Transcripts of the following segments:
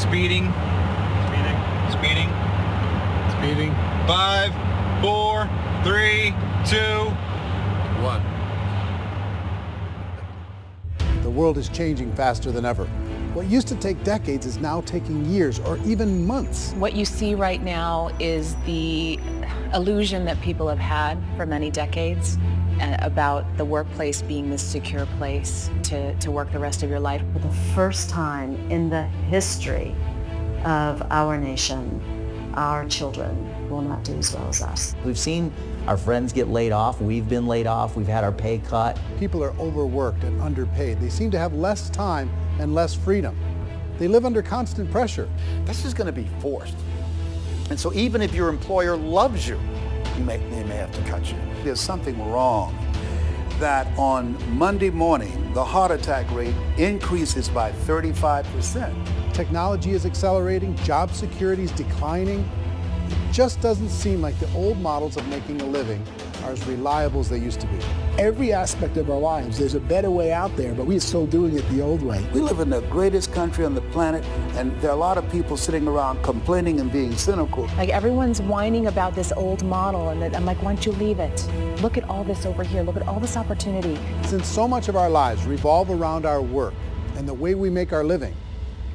Speeding. Speeding. Speeding. 5, 4, 3, 2, 1. The world is changing faster than ever. What used to take decades is now taking years or even months. What you see right now is the illusion that people have had for many decades about the workplace being this secure place to work the rest of your life. For the first time in the history of our nation, our children will not do as well as us. We've seen our friends get laid off. We've been laid off. We've had our pay cut. People are overworked and underpaid. They seem to have less time and less freedom. They live under constant pressure. This is going to be forced. And so even if your employer loves you, they may have to cut you. There's something wrong that on Monday morning, the heart attack rate increases by 35%. Technology is accelerating, job security is declining. It just doesn't seem like the old models of making a living are as reliable as they used to be. Every aspect of our lives, there's a better way out there, but we're still doing it the old way. We live in the greatest country on the planet, and there are a lot of people sitting around complaining and being cynical. Like everyone's whining about this old model, and I'm like, why don't you leave it? Look at all this over here. Look at all this opportunity. Since so much of our lives revolve around our work and the way we make our living,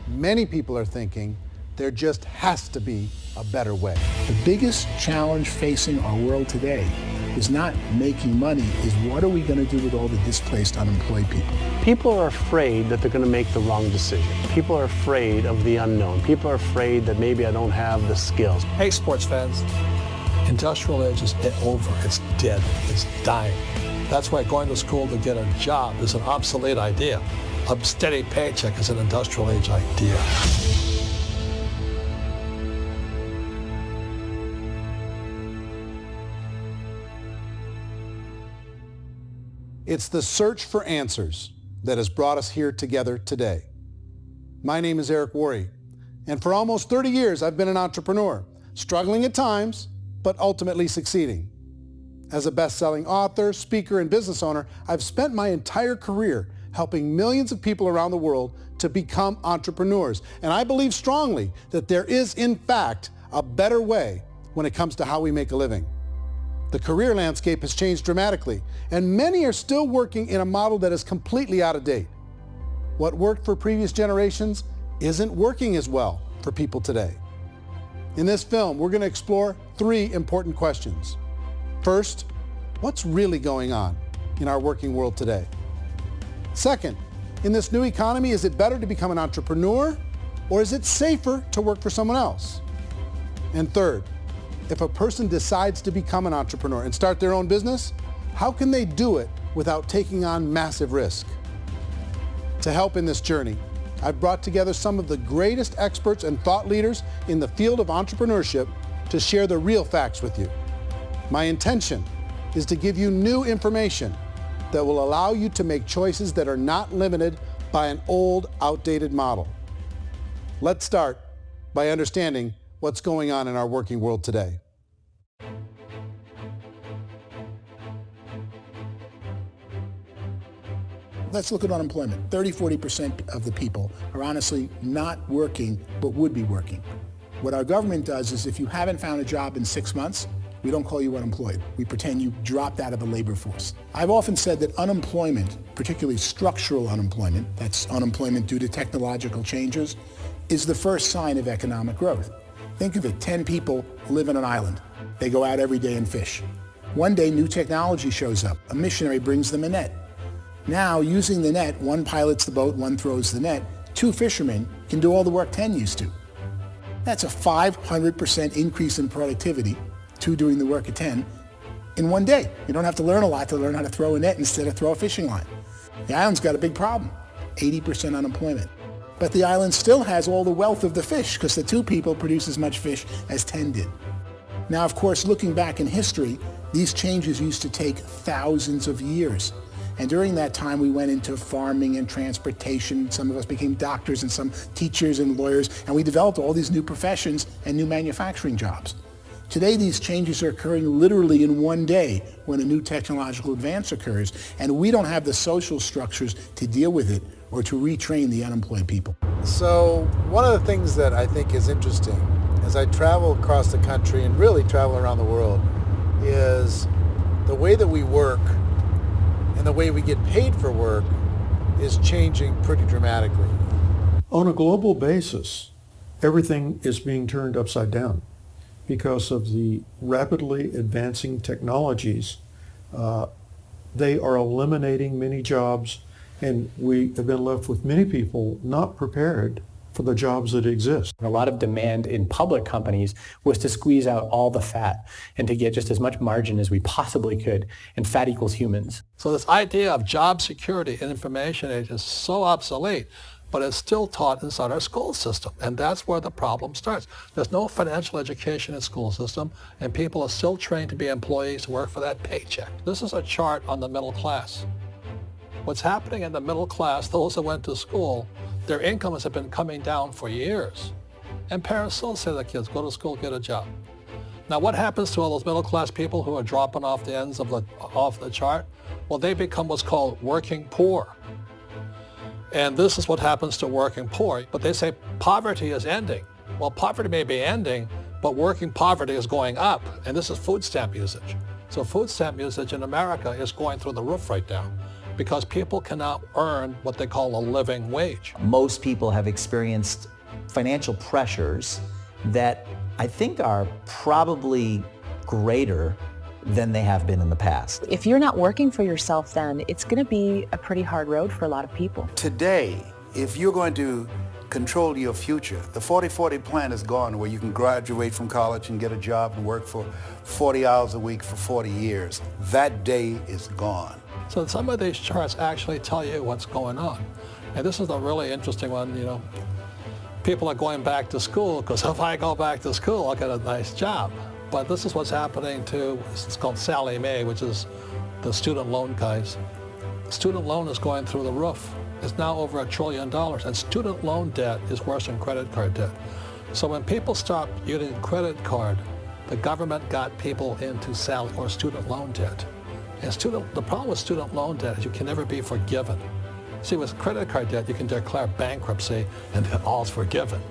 many people are thinking there just has to be a better way. The biggest challenge facing our world today is not making money, is what are we going to do with all the displaced, unemployed people? People are afraid that they're going to make the wrong decision. People are afraid of the unknown. People are afraid that maybe I don't have the skills. Hey, sports fans. Industrial age is over. It's dead. It's dying. That's why going to school to get a job is an obsolete idea. A steady paycheck is an industrial age idea. It's the search for answers that has brought us here together today. My name is Eric Worre, and for almost 30 years I've been an entrepreneur, struggling at times, but ultimately succeeding. As a best-selling author, speaker, and business owner, I've spent my entire career helping millions of people around the world to become entrepreneurs. And I believe strongly that there is, in fact, a better way when it comes to how we make a living. The career landscape has changed dramatically, and many are still working in a model that is completely out of date. What worked for previous generations isn't working as well for people today. In this film, we're going to explore 3 important questions. First, what's really going on in our working world today? Second, in this new economy, is it better to become an entrepreneur, or is it safer to work for someone else? And third, if a person decides to become an entrepreneur and start their own business, how can they do it without taking on massive risk? To help in this journey, I've brought together some of the greatest experts and thought leaders in the field of entrepreneurship to share the real facts with you. My intention is to give you new information that will allow you to make choices that are not limited by an old, outdated model. Let's start by understanding what's going on in our working world today. Let's look at unemployment. 30-40% of the people are honestly not working, but would be working. What our government does is if you haven't found a job in 6 months, we don't call you unemployed. We pretend you dropped out of the labor force. I've often said that unemployment, particularly structural unemployment, that's unemployment due to technological changes, is the first sign of economic growth. Think of it, 10 people live on an island. They go out every day and fish. One day, new technology shows up. A missionary brings them a net. Now, using the net, one pilots the boat, one throws the net. 2 fishermen can do all the work 10 used to. That's a 500% increase in productivity, 2 doing the work of 10, in one day. You don't have to learn a lot to learn how to throw a net instead of throw a fishing line. The island's got a big problem, 80% unemployment. But the island still has all the wealth of the fish because the 2 people produce as much fish as 10 did. Now, of course, looking back in history, these changes used to take thousands of years. And during that time, we went into farming and transportation. Some of us became doctors and some teachers and lawyers, and we developed all these new professions and new manufacturing jobs. Today, these changes are occurring literally in one day when a new technological advance occurs, and we don't have the social structures to deal with it or to retrain the unemployed people. So one of the things that I think is interesting as I travel across the country and really travel around the world is the way that we work and the way we get paid for work is changing pretty dramatically. On a global basis, everything is being turned upside down because of the rapidly advancing technologies. They are eliminating many jobs, and we have been left with many people not prepared for the jobs that exist. A lot of demand in public companies was to squeeze out all the fat and to get just as much margin as we possibly could, and fat equals humans. So this idea of job security in information age is so obsolete, but it's still taught inside our school system, and that's where the problem starts. There's no financial education in the school system, and people are still trained to be employees to work for that paycheck. This is a chart on the middle class. What's happening in the middle class, those that went to school, their incomes have been coming down for years. And parents still say to their kids, go to school, get a job. Now what happens to all those middle class people who are dropping off the ends of off the chart? Well, they become what's called working poor. And this is what happens to working poor. But they say poverty is ending. Well, poverty may be ending, but working poverty is going up. And this is food stamp usage. So food stamp usage in America is going through the roof right now, because people cannot earn what they call a living wage. Most people have experienced financial pressures that I think are probably greater than they have been in the past. If you're not working for yourself, then it's going to be a pretty hard road for a lot of people. Today, if you're going to control your future, the 40-40 plan is gone, where you can graduate from college and get a job and work for 40 hours a week for 40 years. That day is gone. So some of these charts actually tell you what's going on. And this is a really interesting one, you know. People are going back to school because if I go back to school, I'll get a nice job. But this is what's happening to, it's called Sallie Mae, which is the student loan guys. Student loan is going through the roof. It's now over $1 trillion, and student loan debt is worse than credit card debt. So when people stopped using credit card, the government got people into student loan debt. And the problem with student loan debt is you can never be forgiven. See, with credit card debt, you can declare bankruptcy and then all's forgiven.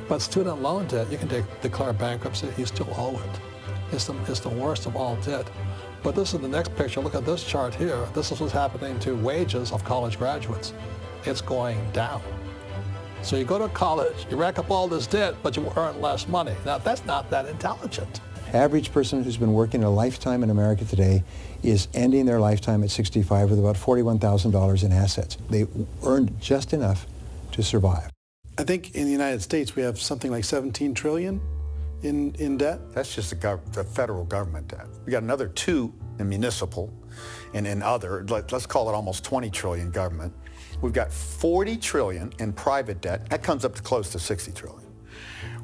But student loan debt, you can declare bankruptcy, you still owe it. It's the worst of all debt. But this is the next picture. Look at this chart here. This is what's happening to wages of college graduates. It's going down. So you go to college, you rack up all this debt, but you earn less money. Now, that's not that intelligent. Average person who's been working a lifetime in America today is ending their lifetime at 65 with about $41,000 in assets. They earned just enough to survive. I think in the United States we have something like 17 trillion in debt. That's just the federal government debt. We got another 2 in municipal and in other, let's call it almost 20 trillion government. We've got 40 trillion in private debt. That comes up to close to 60 trillion.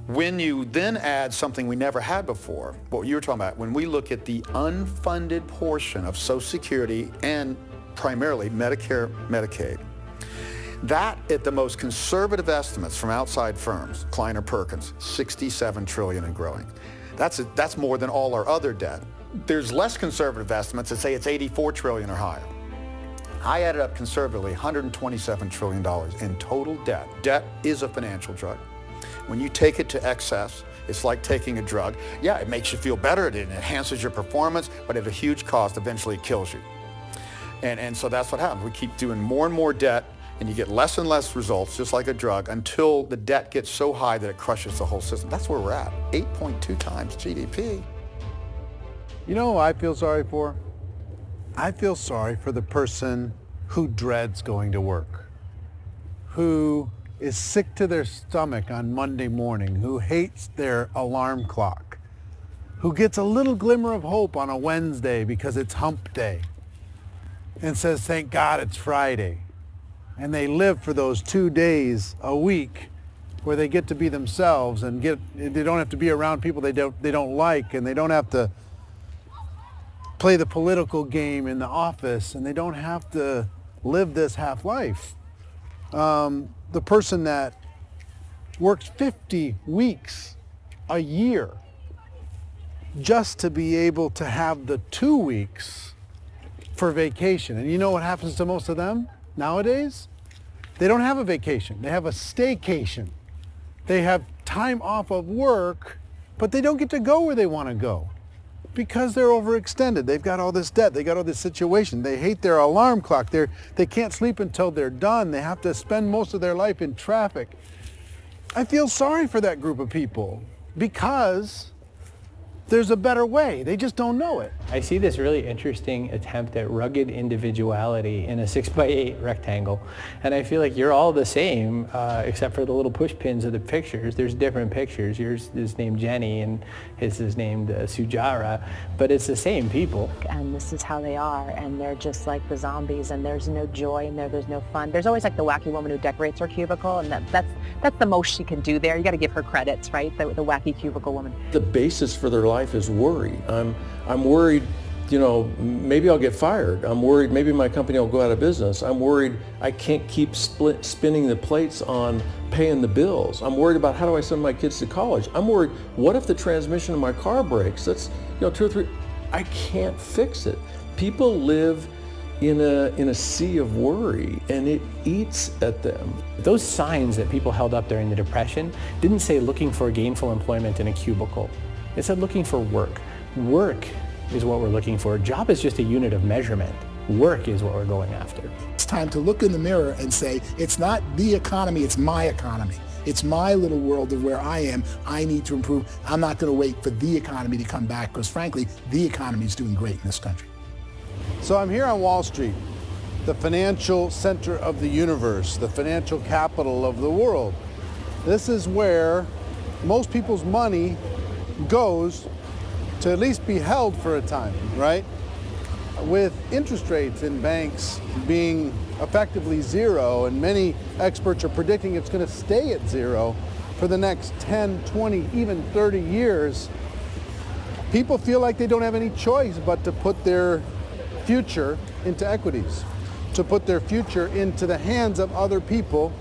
When you then add something we never had before, what you were talking about, when we look at the unfunded portion of Social Security and primarily Medicare, Medicaid, that at the most conservative estimates from outside firms, Kleiner Perkins, 67 trillion and growing. That's more than all our other debt. There's less conservative estimates that say it's 84 trillion or higher. I added up conservatively $127 trillion in total debt. Debt is a financial drug. When you take it to excess, it's like taking a drug. Yeah, it makes you feel better, it enhances your performance, but at a huge cost, eventually it kills you. And so that's what happens. We keep doing more and more debt, and you get less and less results, just like a drug, until the debt gets so high that it crushes the whole system. That's where we're at, 8.2 times GDP. You know who I feel sorry for? I feel sorry for the person who dreads going to work, who is sick to their stomach on Monday morning, who hates their alarm clock, who gets a little glimmer of hope on a Wednesday because it's hump day and says, thank God it's Friday. And they live for those 2 days a week where they get to be themselves and they don't have to be around people they don't like, and they don't have to play the political game in the office, and they don't have to live this half life. The person that works 50 weeks a year just to be able to have the 2 weeks for vacation. And you know what happens to most of them? Nowadays, they don't have a vacation. They have a staycation. They have time off of work, but they don't get to go where they want to go because they're overextended. They've got all this debt. They got all this situation. They hate their alarm clock. They can't sleep until they're done. They have to spend most of their life in traffic. I feel sorry for that group of people because there's a better way. They just don't know it. I see this really interesting attempt at rugged individuality in a 6x8 rectangle. And I feel like you're all the same, except for the little push pins of the pictures. There's different pictures. Yours is named Jenny and his is named Sujara, but it's the same people. And this is how they are, and they're just like the zombies, and there's no joy in there, there's no fun. There's always like the wacky woman who decorates her cubicle, and that's the most she can do there. You got to give her credits, right? The wacky cubicle woman. The basis for their life is worry. I'm worried, you know, maybe I'll get fired. I'm worried maybe my company will go out of business. I'm worried I can't keep spinning the plates on paying the bills. I'm worried about how do I send my kids to college. I'm worried, what if the transmission of my car breaks? That's, you know, 2 or 3, I can't fix it. People live in a sea of worry, and it eats at them. Those signs that people held up during the Depression didn't say looking for gainful employment in a cubicle. It said looking for work. Work is what we're looking for. Job is just a unit of measurement. Work is what we're going after. It's time to look in the mirror and say, it's not the economy, it's my economy. It's my little world of where I am. I need to improve. I'm not going to wait for the economy to come back because, frankly, the economy is doing great in this country. So I'm here on Wall Street, the financial center of the universe, the financial capital of the world. This is where most people's money goes to at least be held for a time, right? With interest rates in banks being effectively zero, and many experts are predicting it's going to stay at zero for the next 10, 20, even 30 years, people feel like they don't have any choice but to put their future into equities, to put their future into the hands of other people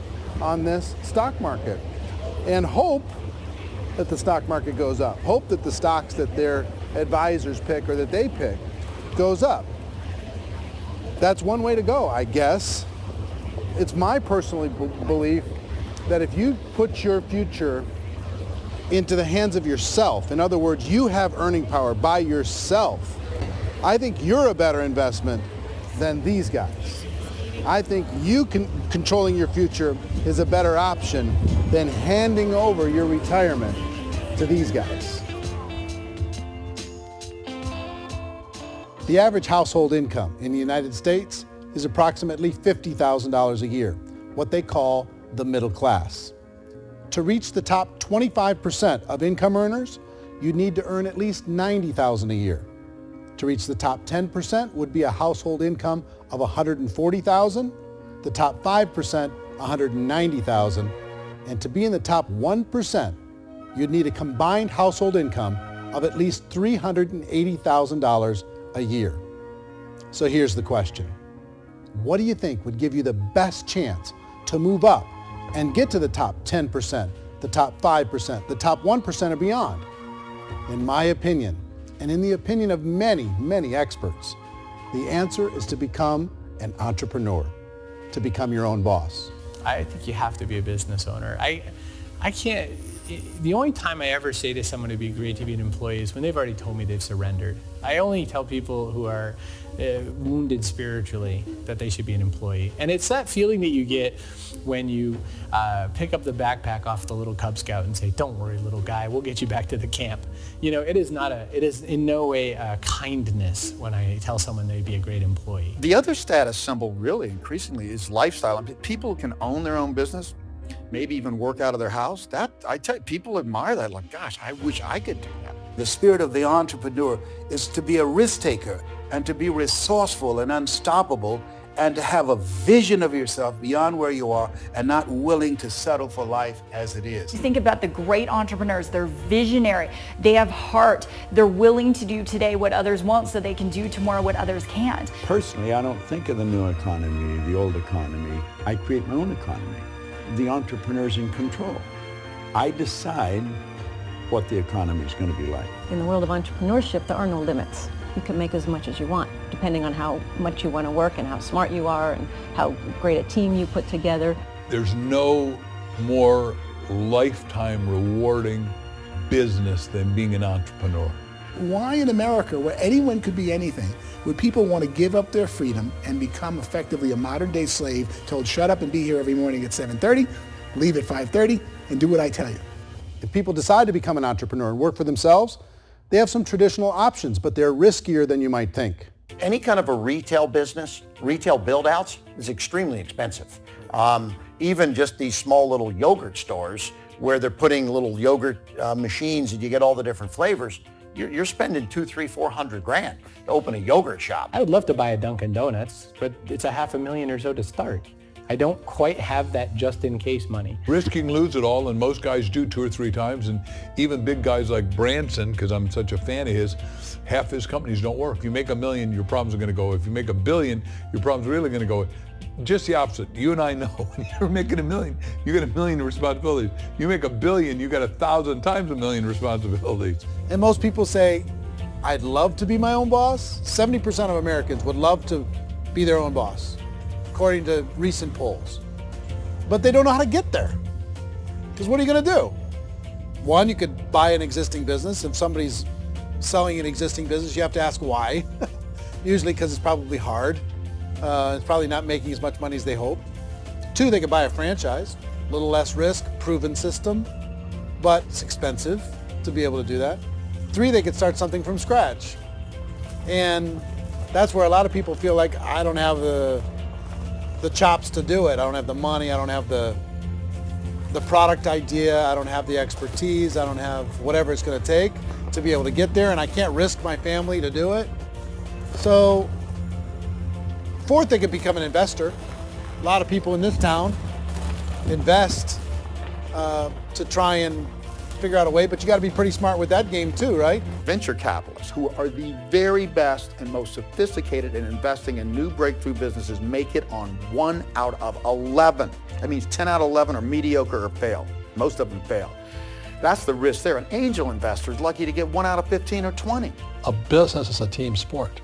on this stock market, and hope that the stock market goes up, hope that the stocks that their advisors pick or that they pick goes up. That's one way to go, I guess. It's my personal belief that if you put your future into the hands of yourself, in other words, you have earning power by yourself, I think you're a better investment than these guys. I think you controlling your future is a better option than handing over your retirement to these guys. The average household income in the United States is approximately $50,000 a year, what they call the middle class. To reach the top 25% of income earners, you'd need to earn at least $90,000 a year. To reach the top 10% would be a household income of $140,000, the top 5%, $190,000, and to be in the top 1%, you'd need a combined household income of at least $380,000 a year. So here's the question. What do you think would give you the best chance to move up and get to the top 10%, the top 5%, the top 1% or beyond? In my opinion, and in the opinion of many, many experts, the answer is to become an entrepreneur, to become your own boss. I think you have to be a business owner. I can't, the only time I ever say to someone it'd be great to be an employee is when they've already told me they've surrendered. I only tell people who are wounded spiritually that they should be an employee. And it's that feeling that you get when you pick up the backpack off the little Cub Scout and say, don't worry, little guy, we'll get you back to the camp. You know, it is in no way a kindness when I tell someone they'd be a great employee. The other status symbol really increasingly is lifestyle. I mean, people can own their own business, maybe even work out of their house. That, I tell you, people admire that. Like, gosh, I wish I could do that. The spirit of the entrepreneur is to be a risk taker and to be resourceful and unstoppable and to have a vision of yourself beyond where you are and not willing to settle for life as it is. You think about the great entrepreneurs, they're visionary, they have heart, they're willing to do today what others won't so they can do tomorrow what others can't. Personally, I don't think of the new economy, the old economy. I create my own economy. The entrepreneur's in control. I decide what the economy is going to be like. In the world of entrepreneurship, there are no limits. you can make as much as you want, depending on how much you want to work and how smart you are and how great a team you put together. There's no more lifetime rewarding business than being an entrepreneur. Why in America, where anyone could be anything, would people want to give up their freedom and become effectively a modern-day slave, told shut up and be here every morning at 7:30, leave at 5:30, and do what I tell you? If people decide to become an entrepreneur and work for themselves, they have some traditional options, but they're riskier than you might think. Any kind of a retail business, retail build-outs, is extremely expensive. Even just these small little yogurt stores where they're putting little yogurt machines and you get all the different flavors, you're spending $200,000, $300,000, $400,000 to open a yogurt shop. I would love to buy a Dunkin' Donuts, but it's $500,000 or so to start. I don't quite have that just-in-case money. Risk you can lose it all, and most guys do 2 or 3 times, and even big guys like Branson, because I'm such a fan of his, half his companies don't work. If you make $1 million, your problems are going to go. If you make $1 billion, your problem's really going to go. Just the opposite. You and I know when you're making $1 million, you get $1 million responsibilities. You make $1 billion, you got 1,000 times $1 million responsibilities. And most people say, I'd love to be my own boss. 70% of Americans would love to be their own boss, according to recent polls. But they don't know how to get there. Because what are you going to do? One, you could buy an existing business. If somebody's selling an existing business, you have to ask why. Usually because it's probably hard. It's probably not making as much money as they hope. 2, they could buy a franchise, a little less risk, proven system, but it's expensive to be able to do that. 3, they could start something from scratch. And that's where a lot of people feel like, I don't have the chops to do it. I don't have the money. I don't have the product idea. I don't have the expertise. I don't have whatever it's going to take to be able to get there, and I can't risk my family to do it. So 4th, they could become an investor. A lot of people in this town invest to try and figure out a way, but you got to be pretty smart with that game too, right? Venture capitalists, who are the very best and most sophisticated in investing in new breakthrough businesses, make it on 1 out of 11. That means 10 out of 11 are mediocre or fail. Most of them fail. That's the risk there. An angel investor is lucky to get 1 out of 15 or 20. A business is a team sport.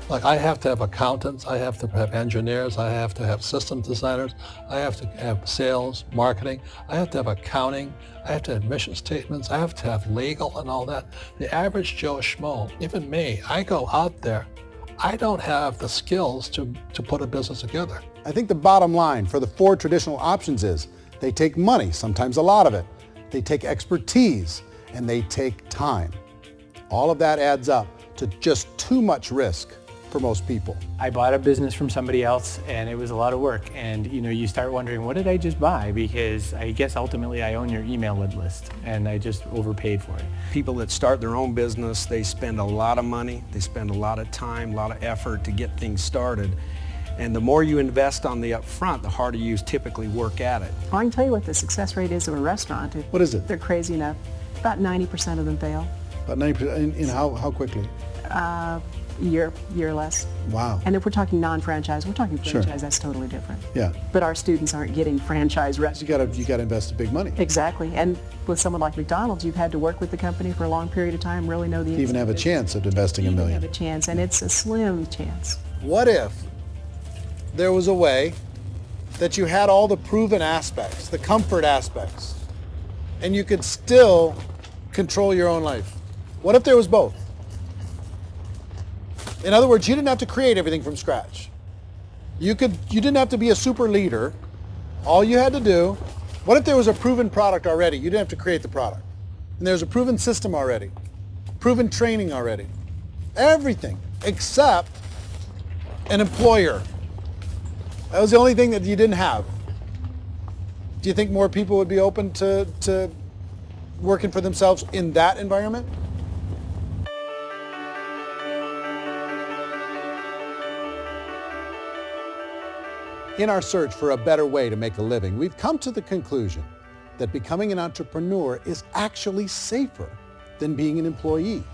Like, I have to have accountants, I have to have engineers, I have to have systems designers, I have to have sales, marketing, I have to have accounting, I have to have mission statements, I have to have legal and all that. The average Joe Schmo, even me, I go out there, I don't have the skills to put a business together. I think the bottom line for the 4 traditional options is they take money, sometimes a lot of it. They take expertise, and they take time. All of that adds up to just too much risk for most people. I bought a business from somebody else and it was a lot of work, and you start wondering, what did I just buy? Because I guess ultimately I own your email list and I just overpaid for it. People that start their own business, they spend a lot of money, they spend a lot of time, a lot of effort to get things started. And the more you invest on the upfront, the harder you typically work at it. Well, I can tell you what the success rate is of a restaurant. What is it? They're crazy enough. About 90% of them fail. About 90%, in how quickly? Year less. Wow. And if we're talking non-franchise, we're talking franchise, Sure. That's totally different. Yeah. But our students aren't getting franchise restaurants. You got to invest big money. Exactly. And with someone like McDonald's, you've had to work with the company for a long period of time, really know the To even have a chance at investing $1 million. have a chance, and it's a slim chance. What if there was a way that you had all the proven aspects, the comfort aspects, and you could still control your own life? What if there was both? In other words, you didn't have to create everything from scratch. You didn't have to be a super leader. All you had to do, what if there was a proven product already? You didn't have to create the product. And there's a proven system already, proven training already. Everything except an employer. That was the only thing that you didn't have. Do you think more people would be open to working for themselves in that environment? In our search for a better way to make a living, we've come to the conclusion that becoming an entrepreneur is actually safer than being an employee.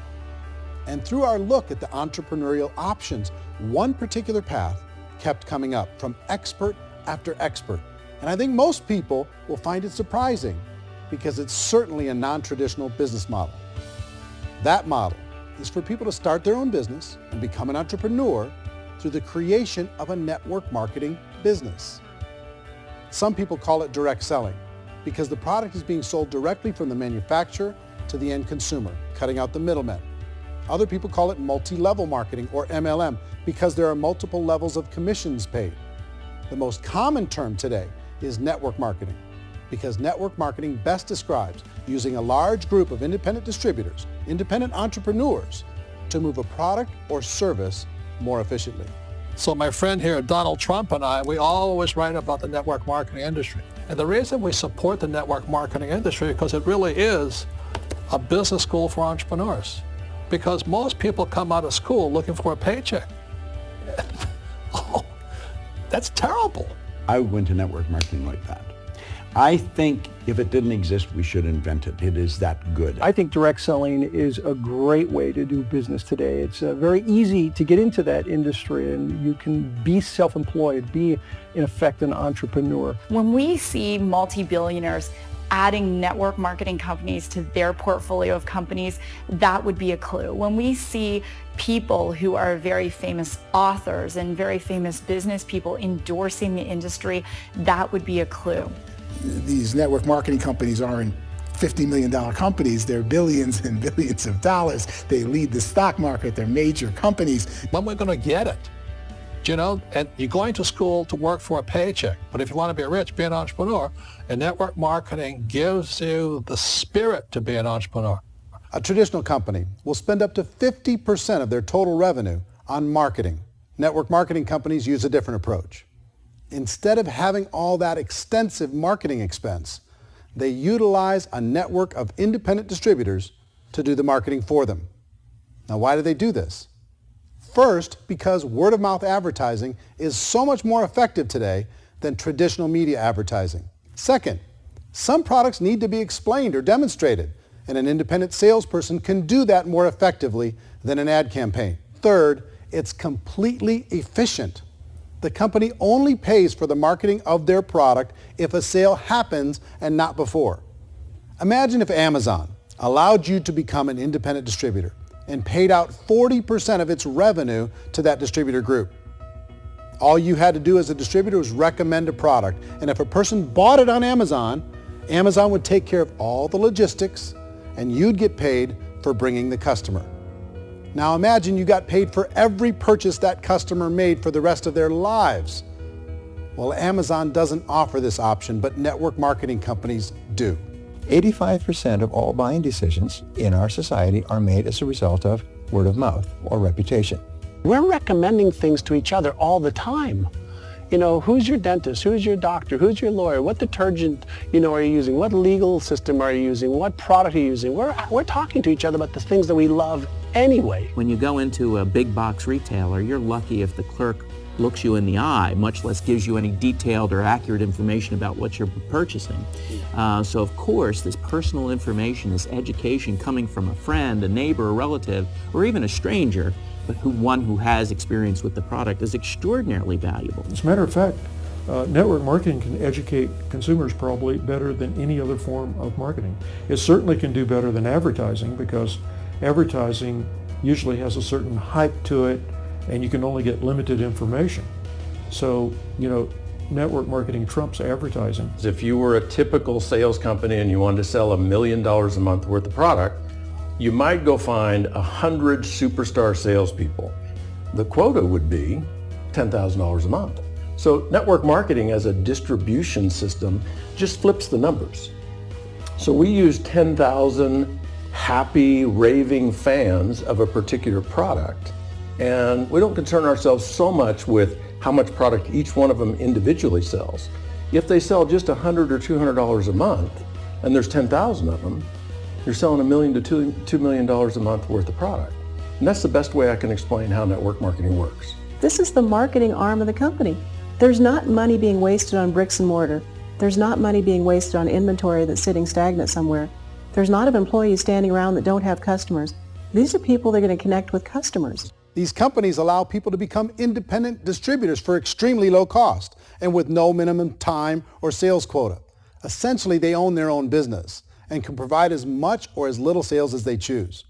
And through our look at the entrepreneurial options, one particular path kept coming up from expert after expert. And I think most people will find it surprising because it's certainly a non-traditional business model. That model is for people to start their own business and become an entrepreneur through the creation of a network marketing business. Some people call it direct selling because the product is being sold directly from the manufacturer to the end consumer, cutting out the middlemen. Other people call it multi-level marketing, or MLM, because there are multiple levels of commissions paid. The most common term today is network marketing, because network marketing best describes using a large group of independent distributors, independent entrepreneurs, to move a product or service more efficiently. So my friend here, Donald Trump, and I, we always write about the network marketing industry. And the reason we support the network marketing industry is because it really is a business school for entrepreneurs. Because most people come out of school looking for a paycheck. Oh, that's terrible. I would go into network marketing like that. I think if it didn't exist, we should invent it. It is that good. I think direct selling is a great way to do business today. It's very easy to get into that industry, and you can be self-employed, be, in effect, an entrepreneur. When we see multi-billionaires adding network marketing companies to their portfolio of companies, that would be a clue. When we see people who are very famous authors and very famous business people endorsing the industry, that would be a clue. These network marketing companies aren't $50 million companies. They're billions and billions of dollars. They lead the stock market. They're major companies. When we're going to get it? You know, and you're going to school to work for a paycheck. But if you want to be rich, be an entrepreneur. And network marketing gives you the spirit to be an entrepreneur. A traditional company will spend up to 50% of their total revenue on marketing. Network marketing companies use a different approach. Instead of having all that extensive marketing expense, they utilize a network of independent distributors to do the marketing for them. Now, why do they do this? First, because word-of-mouth advertising is so much more effective today than traditional media advertising. Second, some products need to be explained or demonstrated, and an independent salesperson can do that more effectively than an ad campaign. Third, it's completely efficient. The company only pays for the marketing of their product if a sale happens and not before. Imagine if Amazon allowed you to become an independent distributor and paid out 40% of its revenue to that distributor group. All you had to do as a distributor was recommend a product, and if a person bought it on Amazon, Amazon would take care of all the logistics, and you'd get paid for bringing the customer. Now imagine you got paid for every purchase that customer made for the rest of their lives. Well, Amazon doesn't offer this option, but network marketing companies do. 85% of all buying decisions in our society are made as a result of word of mouth or reputation. We're recommending things to each other all the time. You know, who's your dentist? Who's your doctor? Who's your lawyer? What detergent, are you using? What legal system are you using? What product are you using? We're talking to each other about the things that we love anyway. When you go into a big box retailer, you're lucky if the clerk looks you in the eye, much less gives you any detailed or accurate information about what you're purchasing. So of course, this personal information, this education coming from a friend, a neighbor, a relative, or even a stranger, but one who has experience with the product is extraordinarily valuable. As a matter of fact, network marketing can educate consumers probably better than any other form of marketing. It certainly can do better than advertising because advertising usually has a certain hype to it and you can only get limited information. So, network marketing trumps advertising. If you were a typical sales company and you wanted to sell $1 million a month worth of product, you might go find 100 superstar salespeople. The quota would be $10,000 a month. So network marketing as a distribution system just flips the numbers. So we use 10,000 happy, raving fans of a particular product, and we don't concern ourselves so much with how much product each one of them individually sells. If they sell just $100 or $200 a month, and there's 10,000 of them, you're selling $1 million to $2 million a month worth of product. And that's the best way I can explain how network marketing works. This is the marketing arm of the company. There's not money being wasted on bricks and mortar. There's not money being wasted on inventory that's sitting stagnant somewhere. There's not of employees standing around that don't have customers. These are people that are going to connect with customers. These companies allow people to become independent distributors for extremely low cost and with no minimum time or sales quota. Essentially, they own their own business and can provide as much or as little sales as they choose.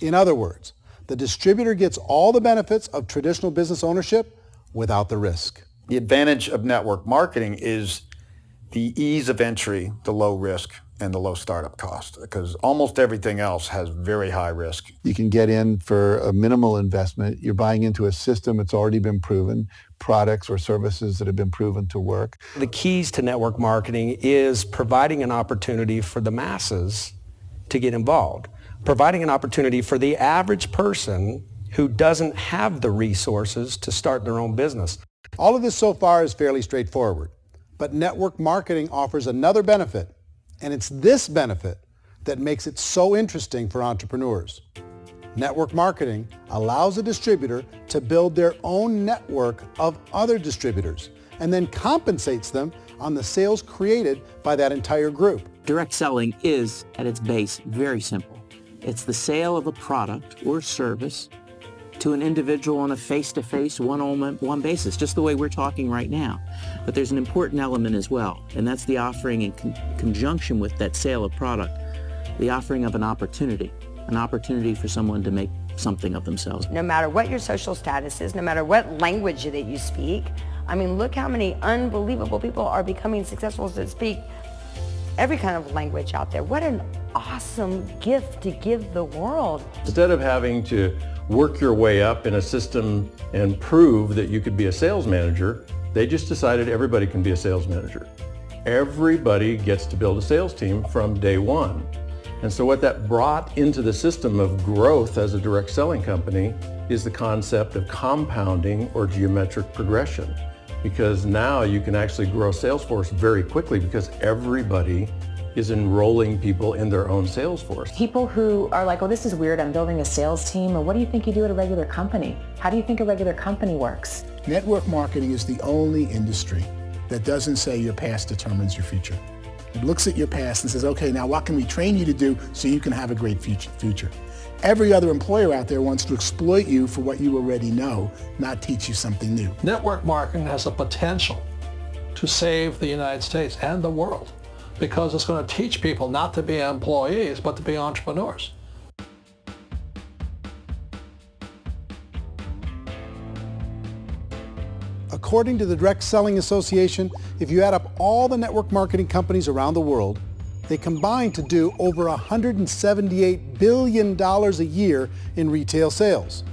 In other words, the distributor gets all the benefits of traditional business ownership without the risk. The advantage of network marketing is the ease of entry, the low risk, and the low startup cost, because almost everything else has very high risk. You can get in for a minimal investment. You're buying into a system that's already been proven, products or services that have been proven to work. The keys to network marketing is providing an opportunity for the masses to get involved, providing an opportunity for the average person who doesn't have the resources to start their own business. All of this so far is fairly straightforward, but network marketing offers another benefit, and it's this benefit that makes it so interesting for entrepreneurs. Network marketing allows a distributor to build their own network of other distributors and then compensates them on the sales created by that entire group. Direct selling is, at its base, very simple. It's the sale of a product or service to an individual on a face-to-face, one-on-one basis, just the way we're talking right now. But there's an important element as well, and that's the offering in conjunction with that sale of product, the offering of an opportunity for someone to make something of themselves. No matter what your social status is, no matter what language that you speak, I mean, look how many unbelievable people are becoming successful to speak every kind of language out there. What an awesome gift to give the world. Instead of having to work your way up in a system and prove that you could be a sales manager, they just decided everybody can be a sales manager. Everybody gets to build a sales team from day one. And so what that brought into the system of growth as a direct selling company is the concept of compounding or geometric progression. Because now you can actually grow a sales force very quickly because everybody is enrolling people in their own sales force. People who are like, oh, this is weird, I'm building a sales team, or what do you think you do at a regular company? How do you think a regular company works? Network marketing is the only industry that doesn't say your past determines your future. It looks at your past and says, okay, now what can we train you to do so you can have a great future? Every other employer out there wants to exploit you for what you already know, not teach you something new. Network marketing has the potential to save the United States and the world because it's going to teach people not to be employees, but to be entrepreneurs. According to the Direct Selling Association, if you add up all the network marketing companies around the world, they combine to do over $178 billion a year in retail sales.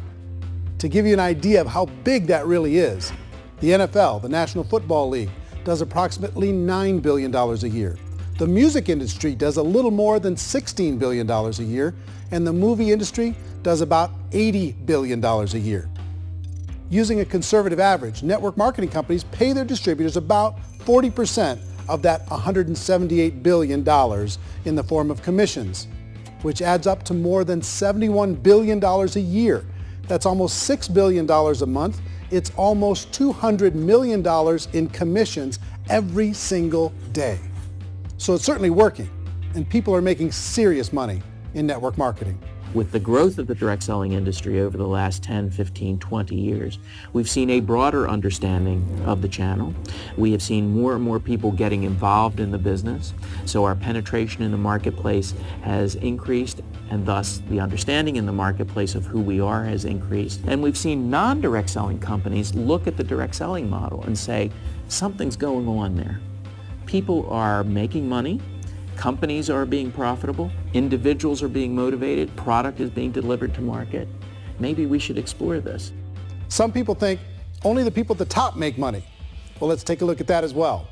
To give you an idea of how big that really is, the NFL, the National Football League, does approximately $9 billion a year. The music industry does a little more than $16 billion a year, and the movie industry does about $80 billion a year. Using a conservative average, network marketing companies pay their distributors about 40% of that $178 billion in the form of commissions, which adds up to more than $71 billion a year. That's almost $6 billion a month. It's almost $200 million in commissions every single day. So it's certainly working, and people are making serious money in network marketing. With the growth of the direct selling industry over the last 10, 15, 20 years, we've seen a broader understanding of the channel. We have seen more and more people getting involved in the business, so our penetration in the marketplace has increased, and thus the understanding in the marketplace of who we are has increased. And we've seen non-direct selling companies look at the direct selling model and say, something's going on there. People are making money. Companies are being profitable, individuals are being motivated, product is being delivered to market. Maybe we should explore this. Some people think only the people at the top make money. Well, let's take a look at that as well.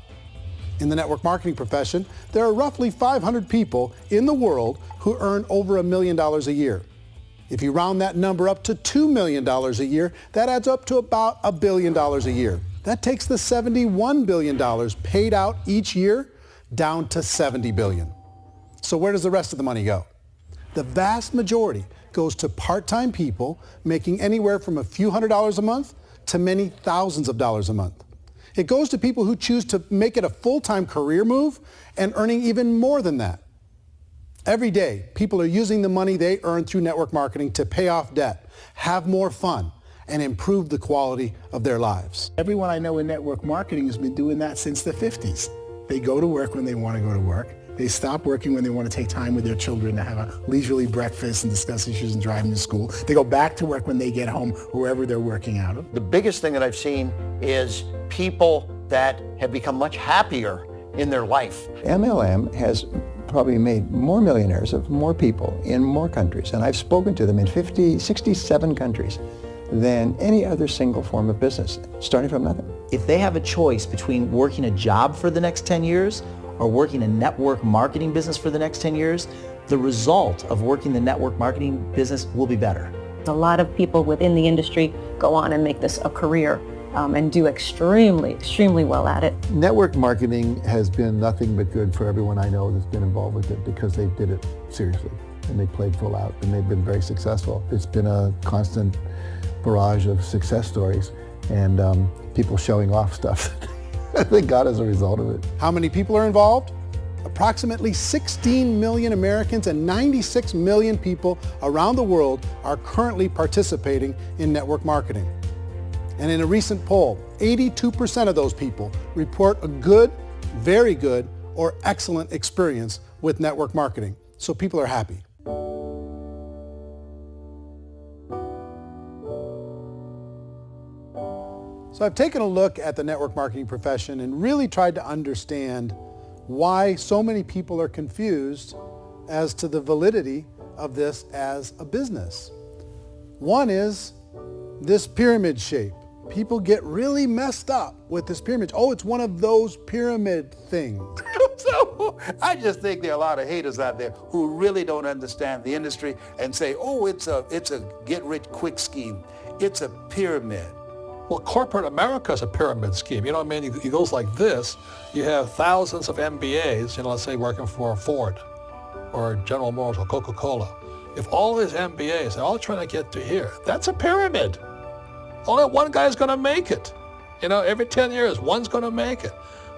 In the network marketing profession, there are roughly 500 people in the world who earn over $1 million a year. If you round that number up to $2 million a year, that adds up to about $1 billion a year. That takes the $71 billion paid out each year down to $70 billion. So where does the rest of the money go? The vast majority goes to part-time people making anywhere from a few $100s a month to many thousands of dollars a month. It goes to people who choose to make it a full-time career move and earning even more than that. Every day, people are using the money they earn through network marketing to pay off debt, have more fun, and improve the quality of their lives. Everyone I know in network marketing has been doing that since the 50s. They go to work when they want to go to work. They stop working when they want to take time with their children to have a leisurely breakfast and discuss issues and drive them to school. They go back to work when they get home, wherever they're working out of. The biggest thing that I've seen is people that have become much happier in their life. MLM has probably made more millionaires of more people in more countries, and I've spoken to them in 67 countries, than any other single form of business, starting from nothing. If they have a choice between working a job for the next 10 years or working a network marketing business for the next 10 years, the result of working the network marketing business will be better. A lot of people within the industry go on and make this a career and do extremely well at it. Network marketing has been nothing but good for everyone I know that's been involved with it because they did it seriously and they played full out and they've been very successful. It's been a constant barrage of success stories and people showing off stuff that they got as a result of it. How many people are involved? Approximately 16 million Americans and 96 million people around the world are currently participating in network marketing. And in a recent poll, 82% of those people report a good, very good, or excellent experience with network marketing. So people are happy. So I've taken a look at the network marketing profession and really tried to understand why so many people are confused as to the validity of this as a business. One is this pyramid shape. People get really messed up with this pyramid. Oh, it's one of those pyramid things. So I just think there are a lot of haters out there who really don't understand the industry and say, oh, it's a get-rich-quick scheme. It's a pyramid. Well, corporate America is a pyramid scheme. You know what I mean? It goes like this. You have thousands of MBAs, let's say working for Ford or General Motors or Coca-Cola. If all these MBAs are all trying to get to here, that's a pyramid. Only one guy's going to make it. Every 10 years, one's going to make it.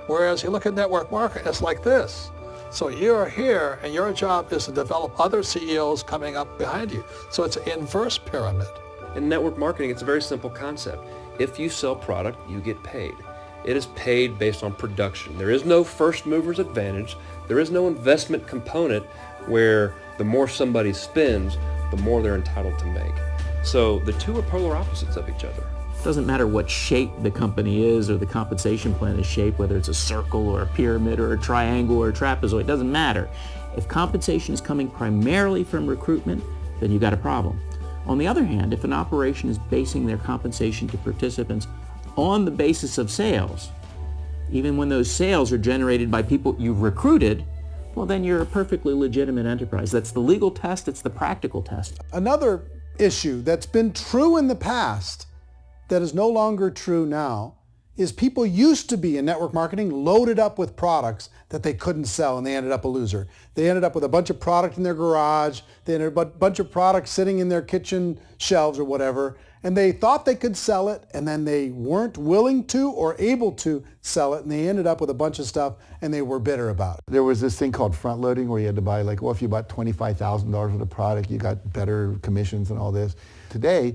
Whereas you look at network marketing, it's like this. So you're here, and your job is to develop other CEOs coming up behind you. So it's an inverse pyramid. In network marketing, it's a very simple concept. If you sell product, you get paid. It is paid based on production. There is no first mover's advantage. There is no investment component where the more somebody spends, the more they're entitled to make. So the two are polar opposites of each other. It doesn't matter what shape the company is or the compensation plan is shaped, whether it's a circle or a pyramid or a triangle or a trapezoid, it doesn't matter. If compensation is coming primarily from recruitment, then you've got a problem. On the other hand, if an operation is basing their compensation to participants on the basis of sales, even when those sales are generated by people you've recruited, well, then you're a perfectly legitimate enterprise. That's the legal test, it's the practical test. Another issue that's been true in the past that is no longer true now is people used to be in network marketing loaded up with products that they couldn't sell and they ended up a loser. They ended up with a bunch of product in their garage, they ended up with a bunch of products sitting in their kitchen shelves or whatever, and they thought they could sell it and then they weren't willing to or able to sell it and they ended up with a bunch of stuff and they were bitter about it. There was this thing called front loading where you had to buy if you bought $25,000 worth of product, you got better commissions and all this. Today,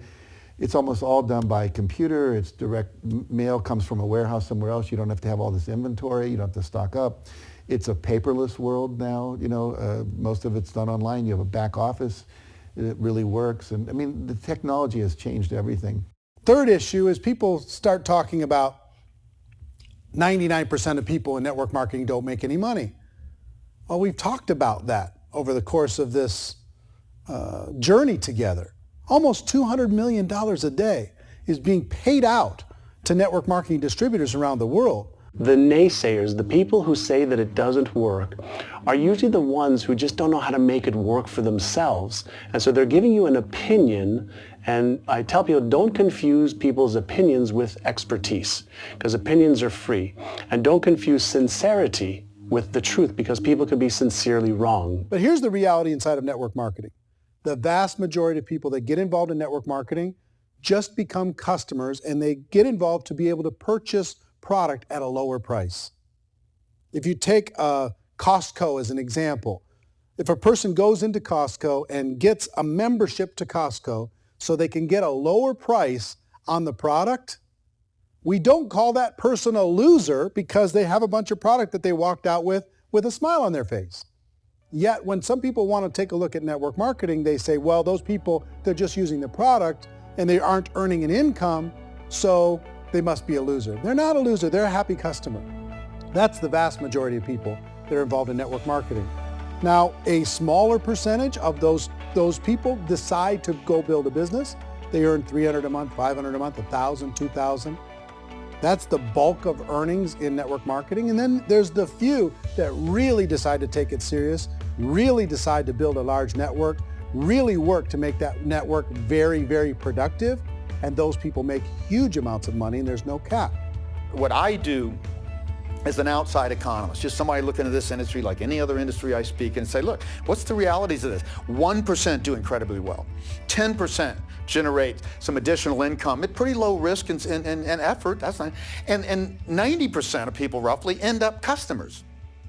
it's almost all done by computer. It's direct mail comes from a warehouse somewhere else. You don't have to have all this inventory. You don't have to stock up. It's a paperless world now. Most of it's done online. You have a back office. It really works. And the technology has changed everything. Third issue is people start talking about 99% of people in network marketing don't make any money. Well, we've talked about that over the course of this journey together. Almost $200 million a day is being paid out to network marketing distributors around the world. The naysayers, the people who say that it doesn't work, are usually the ones who just don't know how to make it work for themselves. And so they're giving you an opinion, and I tell people, don't confuse people's opinions with expertise, because opinions are free. And don't confuse sincerity with the truth, because people can be sincerely wrong. But here's the reality inside of network marketing. The vast majority of people that get involved in network marketing just become customers, and they get involved to be able to purchase product at a lower price. If you take Costco as an example, if a person goes into Costco and gets a membership to Costco so they can get a lower price on the product, we don't call that person a loser because they have a bunch of product that they walked out with with a smile on their face. Yet when some people want to take a look at network marketing, they say, well, those people, they're just using the product and they aren't earning an income, so they must be a loser. They're not a loser, they're a happy customer. That's the vast majority of people that are involved in network marketing. Now, a smaller percentage of those people decide to go build a business. They earn $300 a month, $500 a month, $1,000, $2,000. That's the bulk of earnings in network marketing. And then there's the few that really decide to take it serious, really decide to build a large network, really work to make that network very, very productive. And those people make huge amounts of money and there's no cap. What I do as an outside economist, just somebody looking at this industry like any other industry I speak and say, look, what's the realities of this? 1% do incredibly well. 10% generate some additional income at pretty low risk and effort. That's not, and 90% of people roughly end up customers.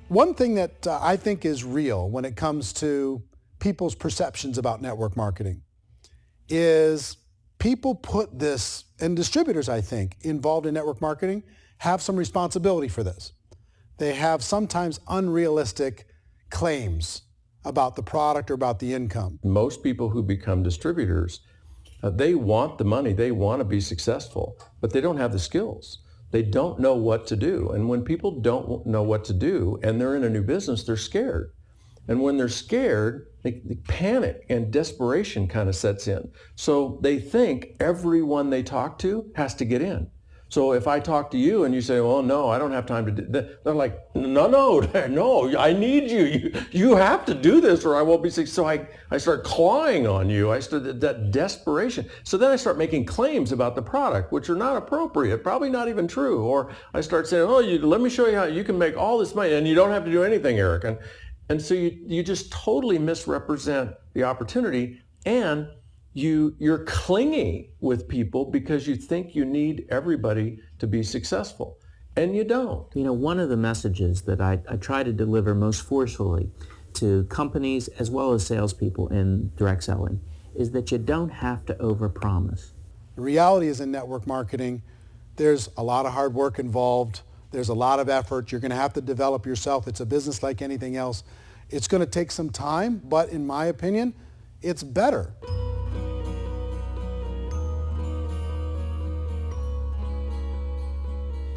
One thing that I think is real when it comes to people's perceptions about network marketing is people put this, and distributors, I think, involved in network marketing have some responsibility for this. They have sometimes unrealistic claims about the product or about the income. Most people who become distributors, they want the money, they want to be successful, but they don't have the skills. They don't know what to do. And when people don't know what to do and they're in a new business, they're scared. And when they're scared, they panic and desperation kind of sets in. So they think everyone they talk to has to get in. So if I talk to you and you say, well, no, I don't have time to do that, they're like, no, I need you. You have to do this or I won't be successful. So I start clawing on you. I start that desperation. So then I start making claims about the product, which are not appropriate, probably not even true. Or I start saying, let me show you how you can make all this money and you don't have to do anything, Eric. And so you just totally misrepresent the opportunity, and you're clingy with people because you think you need everybody to be successful, and you don't. You know, one of the messages that I try to deliver most forcefully to companies as well as salespeople in direct selling is that you don't have to overpromise. The reality is in network marketing, there's a lot of hard work involved. There's a lot of effort. You're going to have to develop yourself. It's a business like anything else. It's going to take some time, but in my opinion, it's better.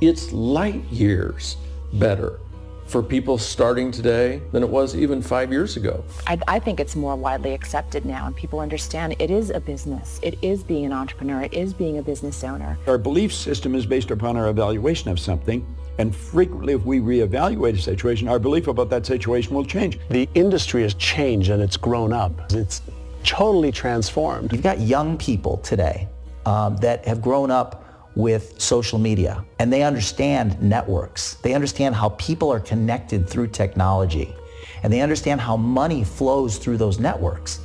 It's light years better for people starting today than it was even 5 years ago. I think it's more widely accepted now, and people understand it is a business. It is being an entrepreneur. It is being a business owner. Our belief system is based upon our evaluation of something, and frequently if we reevaluate a situation, our belief about that situation will change. The industry has changed and it's grown up. It's totally transformed. You've got young people today that have grown up with social media, and they understand networks. They understand how people are connected through technology, and they understand how money flows through those networks.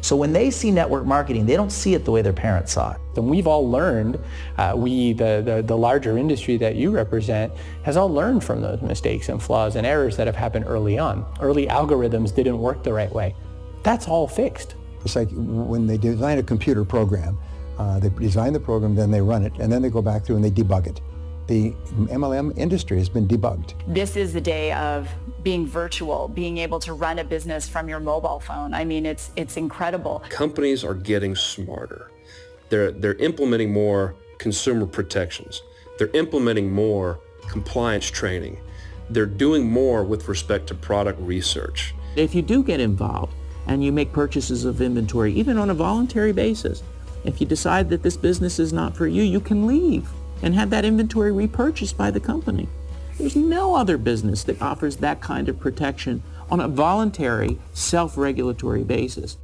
So when they see network marketing, they don't see it the way their parents saw it. And we've all learned, the larger industry that you represent, has all learned from those mistakes and flaws and errors that have happened early on. Early algorithms didn't work the right way. That's all fixed. It's like when they design a computer program, they design the program, then they run it, and then they go back through and they debug it. The MLM industry has been debugged. This is the day of being virtual, being able to run a business from your mobile phone. I mean, it's incredible. Companies are getting smarter. They're implementing more consumer protections. They're implementing more compliance training. They're doing more with respect to product research. If you do get involved and you make purchases of inventory, even on a voluntary basis, if you decide that this business is not for you, you can leave and have that inventory repurchased by the company. There's no other business that offers that kind of protection on a voluntary, self-regulatory basis.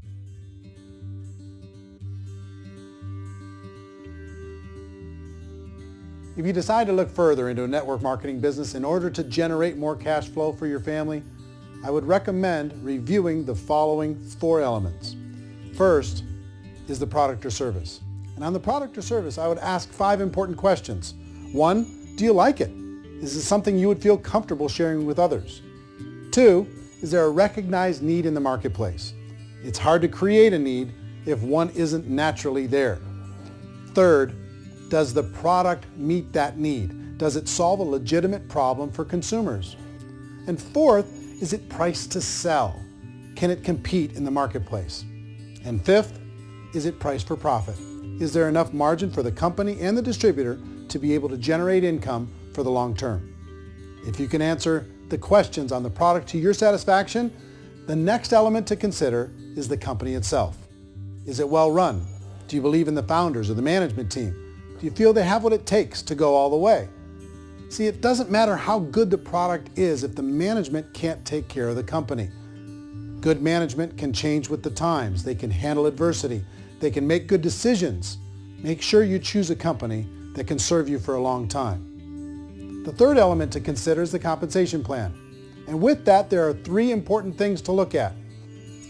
If you decide to look further into a network marketing business in order to generate more cash flow for your family, I would recommend reviewing the following 4 elements. First is the product or service. And on the product or service, I would ask 5 important questions. 1, do you like it? Is it something you would feel comfortable sharing with others? 2, is there a recognized need in the marketplace? It's hard to create a need if one isn't naturally there. 3rd, does the product meet that need? Does it solve a legitimate problem for consumers? And 4th, is it priced to sell? Can it compete in the marketplace? And fifth, is it priced for profit? Is there enough margin for the company and the distributor to be able to generate income for the long term? If you can answer the questions on the product to your satisfaction, the next element to consider is the company itself. Is it well run? Do you believe in the founders or the management team? Do you feel they have what it takes to go all the way? See, it doesn't matter how good the product is if the management can't take care of the company. Good management can change with the times. They can handle adversity. They can make good decisions. Make sure you choose a company that can serve you for a long time. The third element to consider is the compensation plan. And with that, there are 3 important things to look at.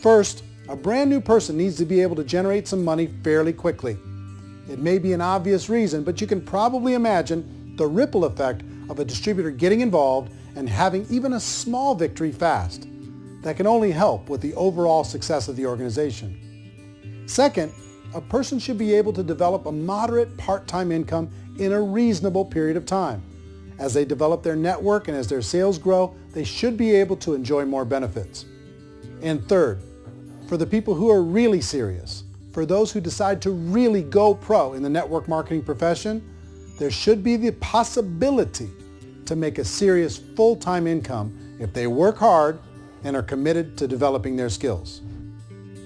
First, a brand new person needs to be able to generate some money fairly quickly. It may be an obvious reason, but you can probably imagine the ripple effect of a distributor getting involved and having even a small victory fast. That can only help with the overall success of the organization. Second, a person should be able to develop a moderate part-time income in a reasonable period of time. As they develop their network and as their sales grow, they should be able to enjoy more benefits. And third, for the people who are really serious, for those who decide to really go pro in the network marketing profession, there should be the possibility to make a serious full-time income if they work hard and are committed to developing their skills.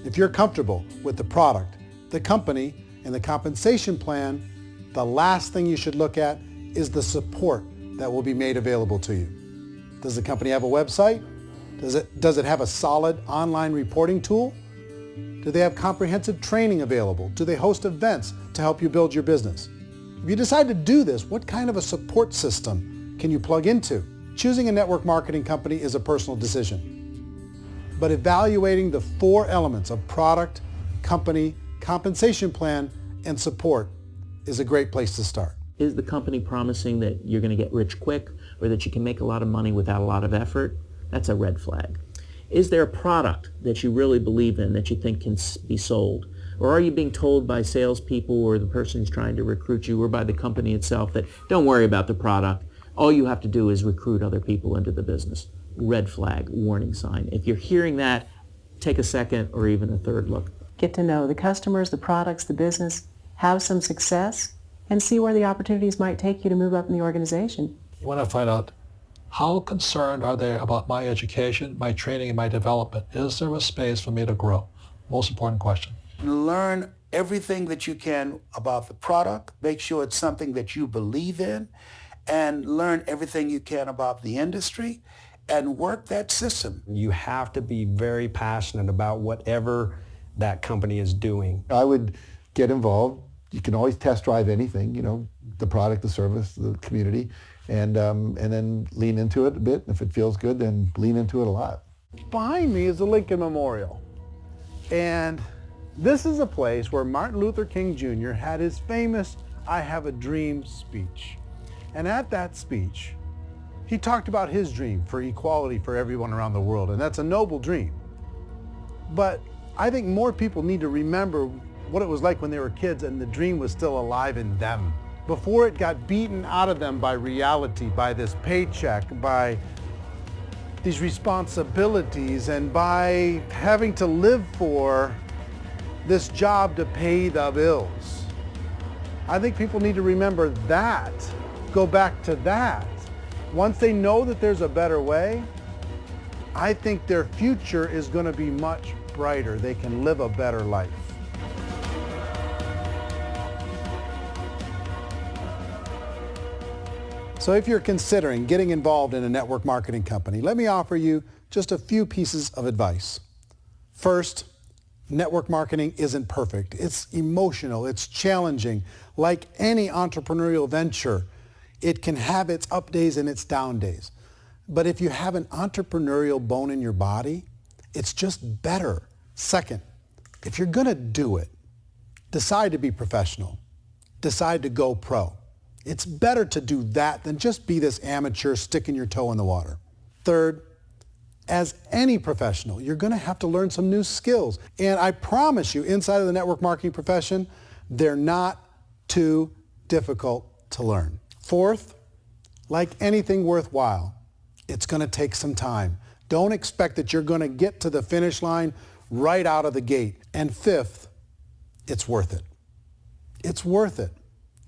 If you're comfortable with the product, the company, and the compensation plan, the last thing you should look at is the support that will be made available to you. Does the company have a website? Does it have a solid online reporting tool? Do they have comprehensive training available? Do they host events to help you build your business? If you decide to do this, what kind of a support system can you plug into? Choosing a network marketing company is a personal decision. But evaluating the 4 elements of product, company, compensation plan, and support is a great place to start. Is the company promising that you're going to get rich quick or that you can make a lot of money without a lot of effort? That's a red flag. Is there a product that you really believe in that you think can be sold? Or are you being told by salespeople or the person who's trying to recruit you or by the company itself that don't worry about the product, all you have to do is recruit other people into the business? Red flag, warning sign. If you're hearing that, take a second or even a third look. Get to know the customers, the products, the business, have some success, and see where the opportunities might take you to move up in the organization. You want to find out how concerned are they about my education, my training, and my development? Is there a space for me to grow? Most important question. Learn everything that you can about the product. Make sure it's something that you believe in, and learn everything you can about the industry and work that system. You have to be very passionate about whatever that company is doing. I would get involved. You can always test drive anything, the product, the service, the community, and then lean into it a bit. If it feels good, then lean into it a lot. Behind me is the Lincoln Memorial. And this is a place where Martin Luther King Jr. had his famous "I Have a Dream" speech. And at that speech, he talked about his dream for equality for everyone around the world, and that's a noble dream. But I think more people need to remember what it was like when they were kids and the dream was still alive in them. Before it got beaten out of them by reality, by this paycheck, by these responsibilities, and by having to live for this job to pay the bills. I think people need to remember that, go back to that. Once they know that there's a better way, I think their future is going to be much brighter. They can live a better life. So if you're considering getting involved in a network marketing company, let me offer you just a few pieces of advice. First, network marketing isn't perfect. It's emotional, it's challenging. Like any entrepreneurial venture, it can have its up days and its down days. But if you have an entrepreneurial bone in your body, it's just better. Second, if you're going to do it, decide to be professional. Decide to go pro. It's better to do that than just be this amateur sticking your toe in the water. Third, as any professional, you're going to have to learn some new skills. And I promise you, inside of the network marketing profession, they're not too difficult to learn. Fourth, like anything worthwhile, it's going to take some time. Don't expect that you're going to get to the finish line right out of the gate. And fifth, it's worth it. It's worth it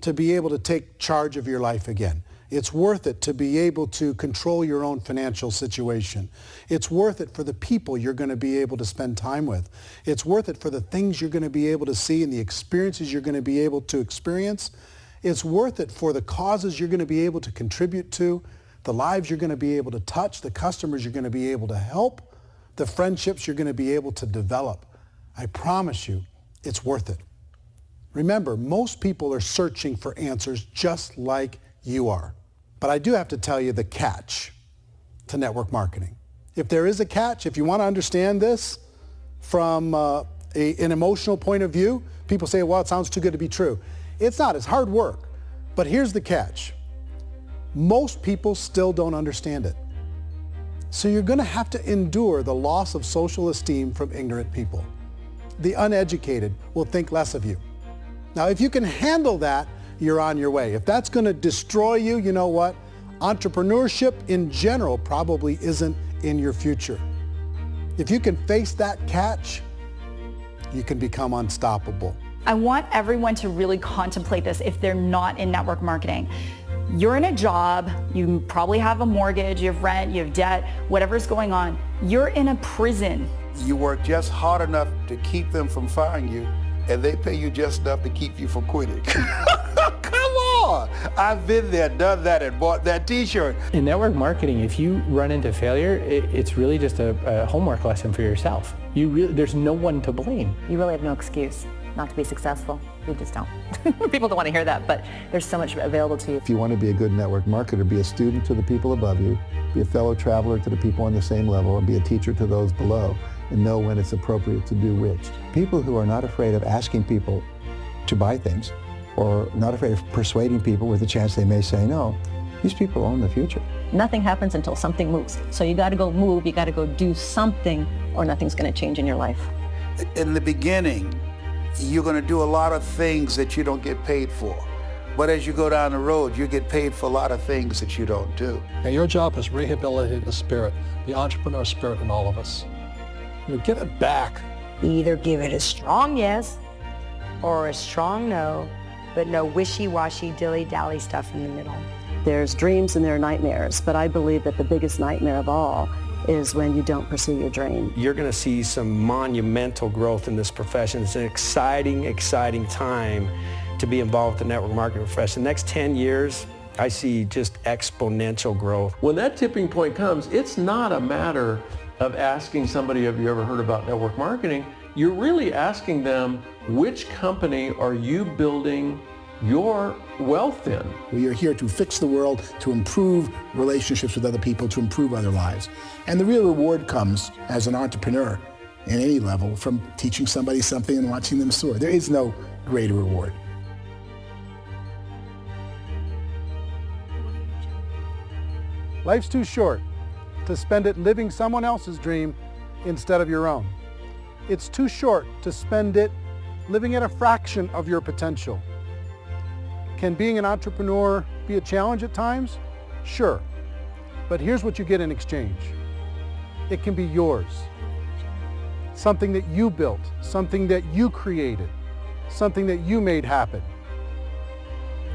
to be able to take charge of your life again. It's worth it to be able to control your own financial situation. It's worth it for the people you're going to be able to spend time with. It's worth it for the things you're going to be able to see and the experiences you're going to be able to experience. It's worth it for the causes you're going to be able to contribute to, the lives you're going to be able to touch, the customers you're going to be able to help, the friendships you're going to be able to develop. I promise you, it's worth it. Remember, most people are searching for answers just like you are. But I do have to tell you the catch to network marketing. If there is a catch, if you want to understand this from an emotional point of view, people say, well, it sounds too good to be true. It's not. It's hard work. But here's the catch. Most people still don't understand it. So you're going to have to endure the loss of social esteem from ignorant people. The uneducated will think less of you. Now, if you can handle that, you're on your way. If that's going to destroy you, you know what? Entrepreneurship in general probably isn't in your future. If you can face that catch, you can become unstoppable. I want everyone to really contemplate this if they're not in network marketing. You're in a job, you probably have a mortgage, you have rent, you have debt, whatever's going on. You're in a prison. You work just hard enough to keep them from firing you, and they pay you just enough to keep you from quitting. Come on! I've been there, done that, and bought that t-shirt. In network marketing, if you run into failure, it's really just a homework lesson for yourself. There's no one to blame. You really have no excuse not to be successful. You just don't. People don't want to hear that, but there's so much available to you. If you want to be a good network marketer, be a student to the people above you, be a fellow traveler to the people on the same level, and be a teacher to those below, and know when it's appropriate to do which. People who are not afraid of asking people to buy things, or not afraid of persuading people with a chance they may say no, these people own the future. Nothing happens until something moves. So you got to go move, you got to go do something, or nothing's going to change in your life. In the beginning, you're going to do a lot of things that you don't get paid for. But as you go down the road, you get paid for a lot of things that you don't do. And your job is rehabilitate the spirit, the entrepreneur spirit in all of us. You get it back. Either give it a strong yes or a strong no, but no wishy-washy, dilly-dally stuff in the middle. There's dreams and there are nightmares, but I believe that the biggest nightmare of all is when you don't pursue your dream. You're going to see some monumental growth in this profession. It's an exciting, exciting time to be involved with the network marketing profession. The next 10 years, I see just exponential growth. When that tipping point comes, it's not a matter of asking somebody, have you ever heard about network marketing? You're really asking them, which company are you building your wealth in? We are here to fix the world, to improve relationships with other people, to improve other lives. And the real reward comes as an entrepreneur in any level from teaching somebody something and watching them soar. There is no greater reward. Life's too short to spend it living someone else's dream instead of your own. It's too short to spend it living at a fraction of your potential. Can being an entrepreneur be a challenge at times? Sure. But here's what you get in exchange. It can be yours. Something that you built, something that you created, something that you made happen.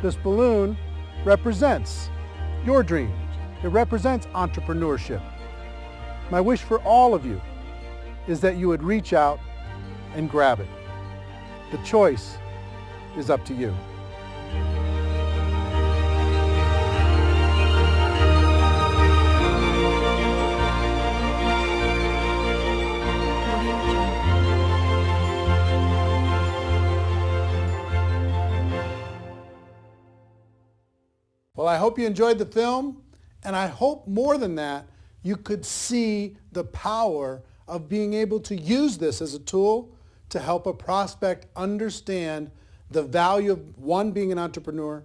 This balloon represents your dream. It represents entrepreneurship. My wish for all of you is that you would reach out and grab it. The choice is up to you. Well, I hope you enjoyed the film, and I hope more than that, you could see the power of being able to use this as a tool to help a prospect understand the value of, one, being an entrepreneur,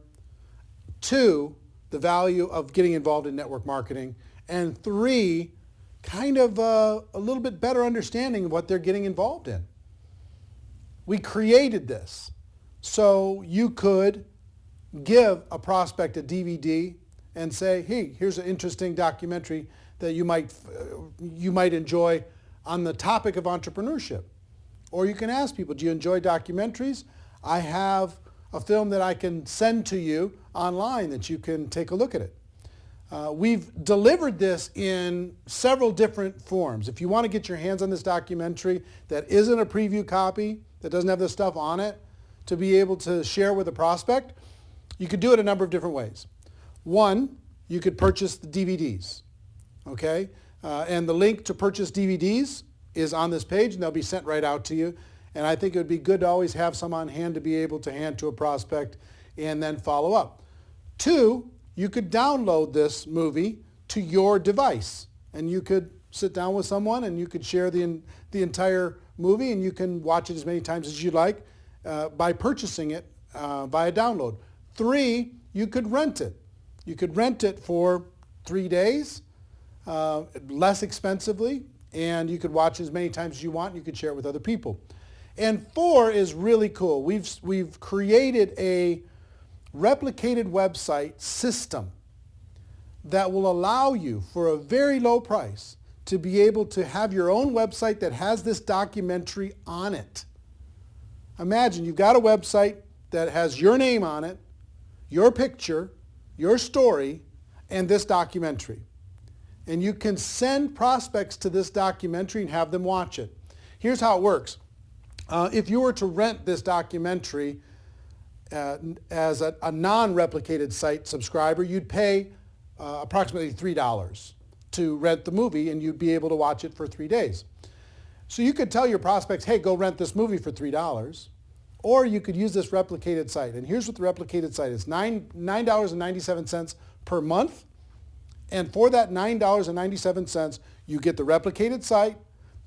two, the value of getting involved in network marketing, and three, kind of a little bit better understanding of what they're getting involved in. We created this so you could give a prospect a DVD and say, hey, here's an interesting documentary that you might enjoy on the topic of entrepreneurship. Or you can ask people, do you enjoy documentaries? I have a film that I can send to you online that you can take a look at it. We've delivered this in several different forms. If you want to get your hands on this documentary that isn't a preview copy, that doesn't have this stuff on it, to be able to share with a prospect, you could do it a number of different ways. One, you could purchase the DVDs, okay? And the link to purchase DVDs is on this page, and they'll be sent right out to you. And I think it would be good to always have some on hand to be able to hand to a prospect and then follow up. Two, you could download this movie to your device, and you could sit down with someone and you could share the entire movie, and you can watch it as many times as you like by purchasing it via download. Three, you could rent it. You could rent it for 3 days, less expensively, and you could watch as many times as you want, and you could share it with other people. And four is really cool. We've created a replicated website system that will allow you for a very low price to be able to have your own website that has this documentary on it. Imagine you've got a website that has your name on it, your picture, your story, and this documentary. And you can send prospects to this documentary and have them watch it. Here's how it works. If you were to rent this documentary as a non-replicated site subscriber, you'd pay approximately $3 to rent the movie, and you'd be able to watch it for 3 days. So you could tell your prospects, hey, go rent this movie for $3, or you could use this replicated site. And here's what the replicated site is. $9.97 per month, and for that $9.97, you get the replicated site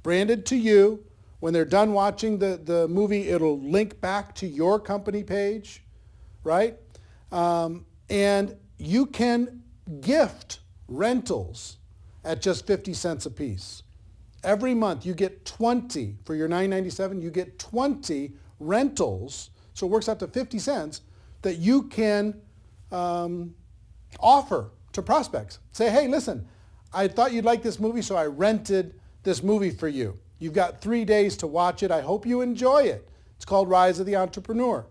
branded to you. When they're done watching the movie, it'll link back to your company page, right? And you can gift rentals at just 50 cents a piece. Every month you get 20, for your $9.97, you get 20 rentals, so it works out to 50 cents, that you can offer to prospects. Say, hey, listen, I thought you'd like this movie, so I rented this movie for you. You've got 3 days to watch it. I hope you enjoy it. It's called Rise of the Entrepreneur.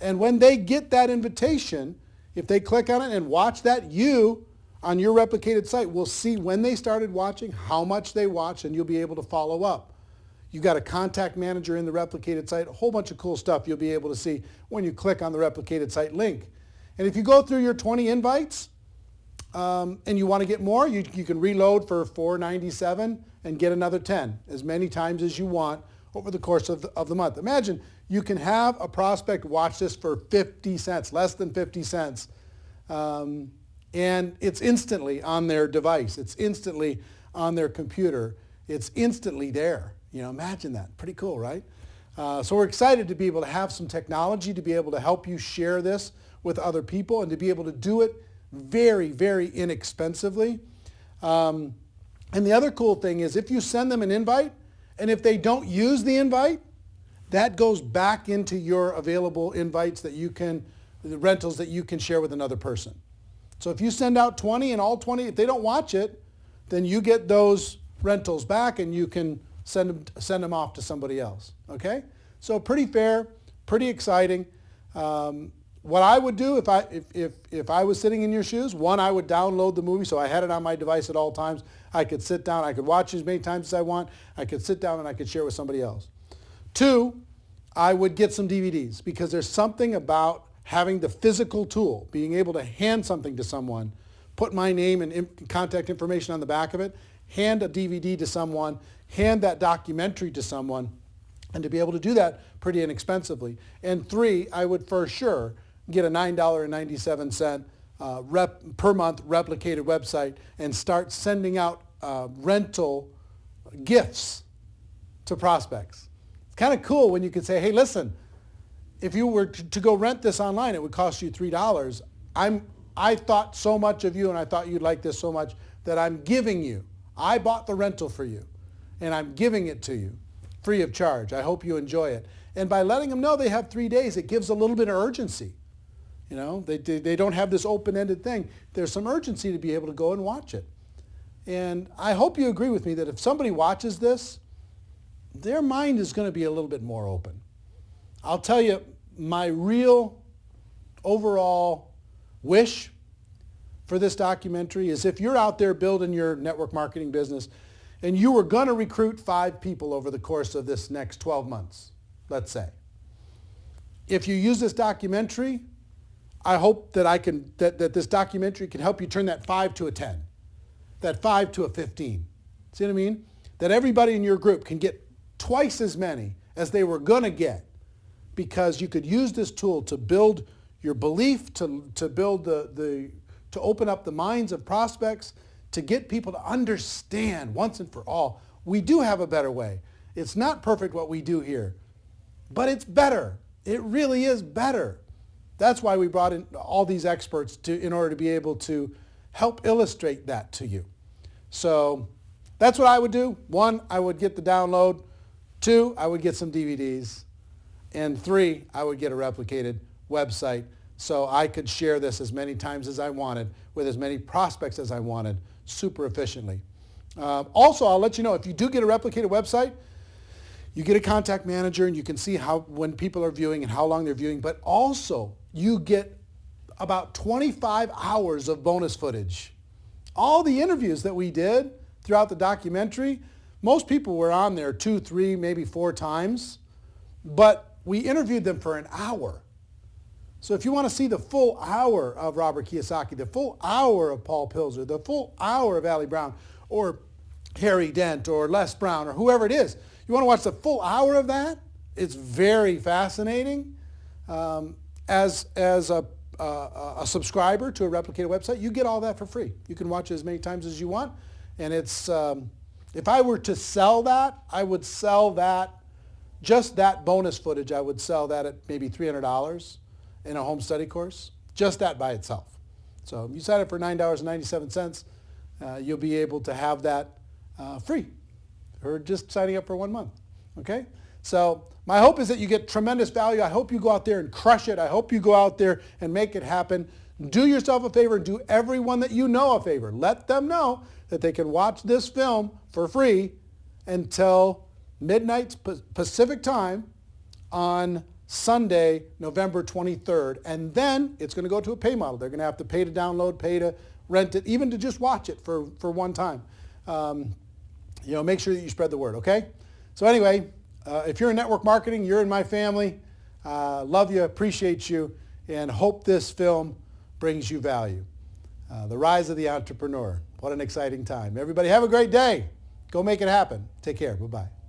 And when they get that invitation, if they click on it and watch that, you, on your replicated site, will see when they started watching, how much they watched, and you'll be able to follow up. You've got a contact manager in the replicated site, a whole bunch of cool stuff you'll be able to see when you click on the replicated site link. And if you go through your 20 invites and you want to get more, you can reload for $4.97 and get another 10, as many times as you want over the course of the month. Imagine you can have a prospect watch this for 50 cents, less than 50 cents, and it's instantly on their device. It's instantly on their computer. It's instantly there. You know, imagine that. Pretty cool, right? So we're excited to be able to have some technology to be able to help you share this with other people and to be able to do it very, very inexpensively. And the other cool thing is if you send them an invite, and if they don't use the invite, that goes back into your available invites that you can, the rentals that you can share with another person. So if you send out 20 and all 20, if they don't watch it, then you get those rentals back and you can send them off to somebody else, okay? So pretty fair, pretty exciting. What I would do if I was sitting in your shoes, one, I would download the movie so I had it on my device at all times. I could sit down, I could watch as many times as I want. I could sit down and I could share with somebody else. Two, I would get some DVDs because there's something about having the physical tool, being able to hand something to someone, put my name and contact information on the back of it, hand a DVD to someone, hand that documentary to someone, and to be able to do that pretty inexpensively. And three, I would for sure get a $9.97 per month replicated website and start sending out rental gifts to prospects. It's kind of cool when you can say, hey, listen, if you were to go rent this online, it would cost you $3. I thought so much of you and I thought you'd like this so much that I'm giving you. I bought the rental for you and I'm giving it to you free of charge. I hope you enjoy it. And by letting them know they have 3 days, it gives a little bit of urgency. You know, they don't have this open-ended thing. There's some urgency to be able to go and watch it. And I hope you agree with me that if somebody watches this, their mind is going to be a little bit more open. I'll tell you, my real overall wish for this documentary is if you're out there building your network marketing business and you were going to recruit 5 people over the course of this next 12 months, let's say. If you use this documentary, I hope that that this documentary can help you turn that 5 to a 10, that 5 to a 15. See what I mean? That everybody in your group can get twice as many as they were going to get, because you could use this tool to build your belief, to build to open up the minds of prospects, to get people to understand once and for all, we do have a better way. It's not perfect what we do here, but it's better. It really is better. That's why we brought in all these experts in order to be able to help illustrate that to you. So that's what I would do. 1, I would get the download. 2, I would get some DVDs. And 3, I would get a replicated website so I could share this as many times as I wanted with as many prospects as I wanted super efficiently. Also, I'll let you know, if you do get a replicated website, you get a contact manager and you can see when people are viewing and how long they're viewing, but also you get about 25 hours of bonus footage. All the interviews that we did throughout the documentary, most people were on there 2, 3, maybe 4 times, but we interviewed them for an hour. So if you want to see the full hour of Robert Kiyosaki, the full hour of Paul Pilzer, the full hour of Ali Brown, or Harry Dent, or Les Brown, or whoever it is, you want to watch the full hour of that? It's very fascinating. As a subscriber to a replicated website, you get all that for free. You can watch it as many times as you want. And it's, if I were to sell that, I would sell that, just that bonus footage, I would sell that at maybe $300 in a home study course, just that by itself. So if you sign up for $9.97, you'll be able to have that free, or just signing up for 1 month, okay? So my hope is that you get tremendous value. I hope you go out there and crush it. I hope you go out there and make it happen. Do yourself a favor, do everyone that you know a favor. Let them know that they can watch this film for free until midnight Pacific time on Sunday, November 23rd. And then it's going to go to a pay model. They're going to have to pay to download, pay to rent it, even to just watch it for one time. Make sure that you spread the word, okay? So anyway, if you're in network marketing, you're in my family. Love you, appreciate you, and hope this film brings you value. The Rise of the Entrepreneur. What an exciting time. Everybody have a great day. Go make it happen. Take care. Bye-bye.